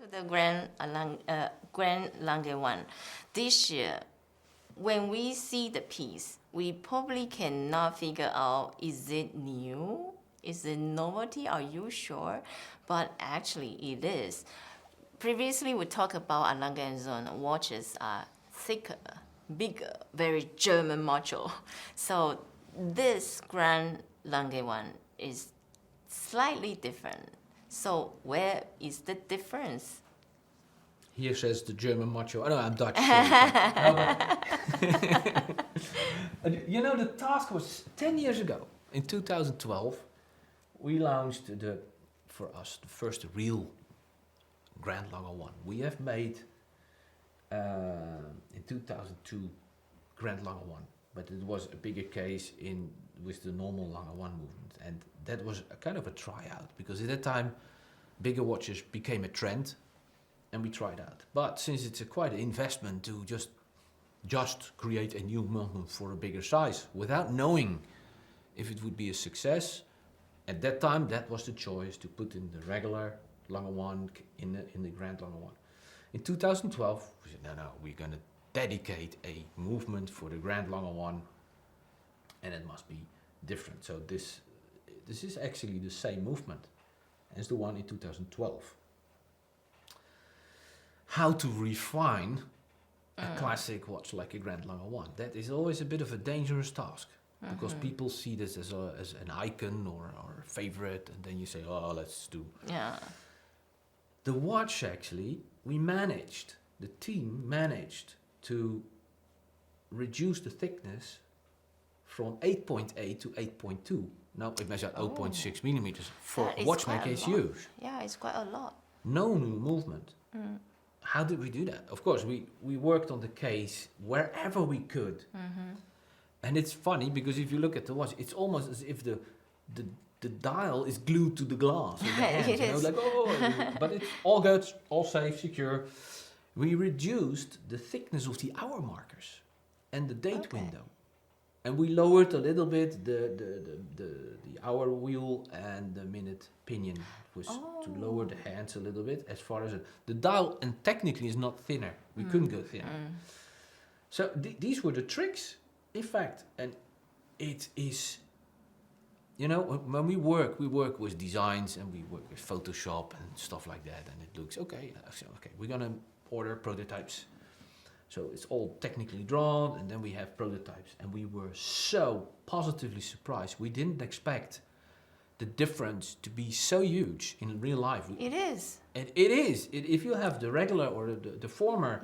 to the Grand Lange one. This year, when we see the piece, we probably cannot figure out, is it new? Is it novelty? Are you sure? But actually it is. Previously we talked about alangesoehne watches are thicker, bigger, very German macho. So this Grand Lange one is slightly different. So where is the difference? Here says the German macho. Oh, no, I'm Dutch. You know, the task was 10 years ago. In 2012, we launched for us, the first real Grand Lange one. We have made, in 2002, Grand Lange one. But it was a bigger case with the normal Lange one movement. And that was a kind of a tryout. Because at that time, bigger watches became a trend. And we tried out. But since it's quite an investment to just create a new movement for a bigger size without knowing if it would be a success, at that time that was the choice to put in the regular Lange one in the Grand Lange one. In 2012, we said, no, we're going to dedicate a movement for the Grand Lange one, and it must be different. So this is actually the same movement as the one in 2012. How to refine a classic watch like a Grand Lange one. That is always a bit of a dangerous task because people see this as an icon or a favorite, and then you say, oh, let's do. Yeah. The watch actually, the team managed to reduce the thickness from 8.8 to 8.2. Now it measures 0.6 millimeters. For a watchmaker, it's huge. Yeah, it's quite a lot. No new movement. How did we do that? Of course, we worked on the case wherever we could. And it's funny because if you look at the watch, it's almost as if the dial is glued to the glass. With the hands, It is. Like, oh, but it's all good, all safe, secure. We reduced the thickness of the hour markers and the date window. And we lowered a little bit the hour wheel and the minute pinion was to lower the hands a little bit as far as the dial, and technically is not thinner. We couldn't go thinner. So these were the tricks, in fact, and it is, you know, when we work with designs and we work with Photoshop and stuff like that, and it looks okay. So we're gonna order prototypes. So it's all technically drawn, and then we have prototypes. And we were so positively surprised. We didn't expect the difference to be so huge in real life. It is. And it is. If you have the regular or the former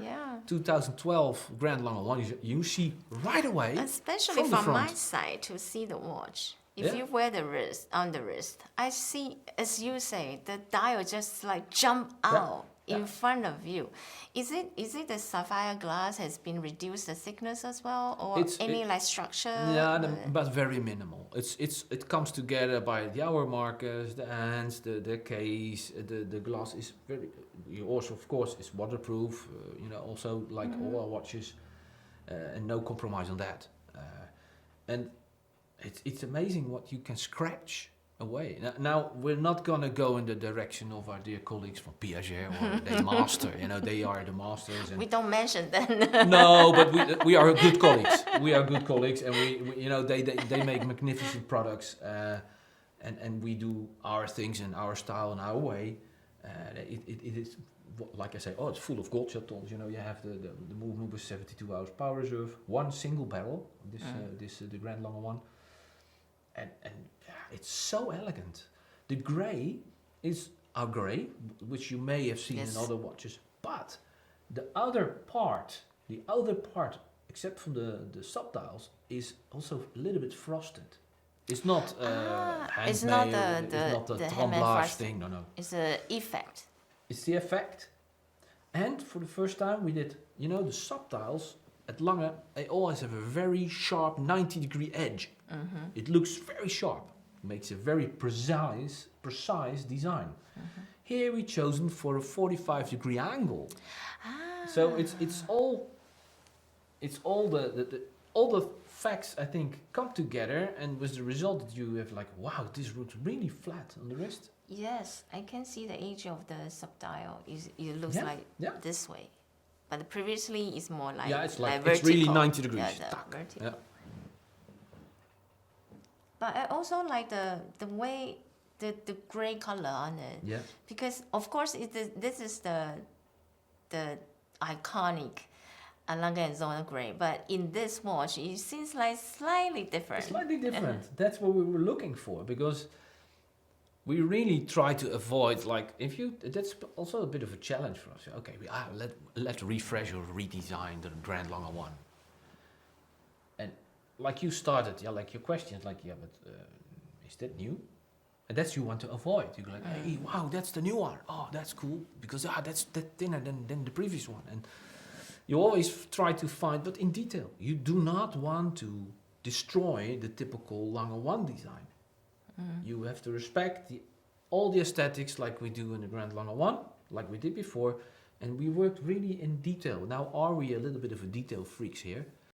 2012 Grand Lange one, you see right away. Especially from my side to see the watch. If you wear the wrist, on the wrist, I see, as you say, the dial just like jump out. In front of you. Is it the sapphire glass has been reduced the thickness as well, or any like structure? Yeah, but very minimal. It comes together by the hour markers, the hands, the case, the glass is very. You also, of course, is waterproof. You know, also like all our watches, and no compromise on that. And it's amazing what you can scratch away. Now we're not gonna go in the direction of our dear colleagues from Piaget or they master. You know, they are the masters. And we don't mention them. No, but we are good colleagues. We are good colleagues, and we you know they make magnificent products, and we do our things in our style and our way. It is, like I say, it's full of gold chatons. You know, you have the movement with 72 hours power reserve, one single barrel. The Grand Lange one. And it's so elegant. The grey is our grey, which you may have seen in other watches. But the other part, except from the subdials, is also a little bit frosted. It's not it's not the the tremblage thing. No. It's the effect. It's the effect. And for the first time, we did. You know, the subdials at Lange, they always have a very sharp 90-degree edge. It looks very sharp. Makes a very precise design. Here we chosen for a 45-degree angle. So it's all the facts, I think, come together, and with the result that you have like, wow, this looks really flat on the wrist. Yes, I can see the edge of the subdial. It looks Yeah, like yeah. this way. But previously it's more like Yeah, it's like vertical. it's really 90 degrees. Yeah, Tack. vertical. Yeah. But I also like the way the gray color on it. Yeah. Because of course this is the iconic alangesoehne gray, but in this watch it seems like slightly different. Slightly different. That's what we were looking for, because we really try to avoid, like, if you, that's also a bit of a challenge for us. Okay, let's refresh or redesign the Grand Lange 1. And like you started, yeah, like your questions, like, yeah, but is that new? And that's you want to avoid. You go like, hey, wow, that's the new one. Oh, that's cool, because that's thinner than the previous one. And you always try to find, but in detail. You do not want to destroy the typical Lange 1 design. You have to respect all the aesthetics like we do in the Grand Lange 1, like we did before, and we worked really in detail. Now, are we a little bit of a detail freaks here?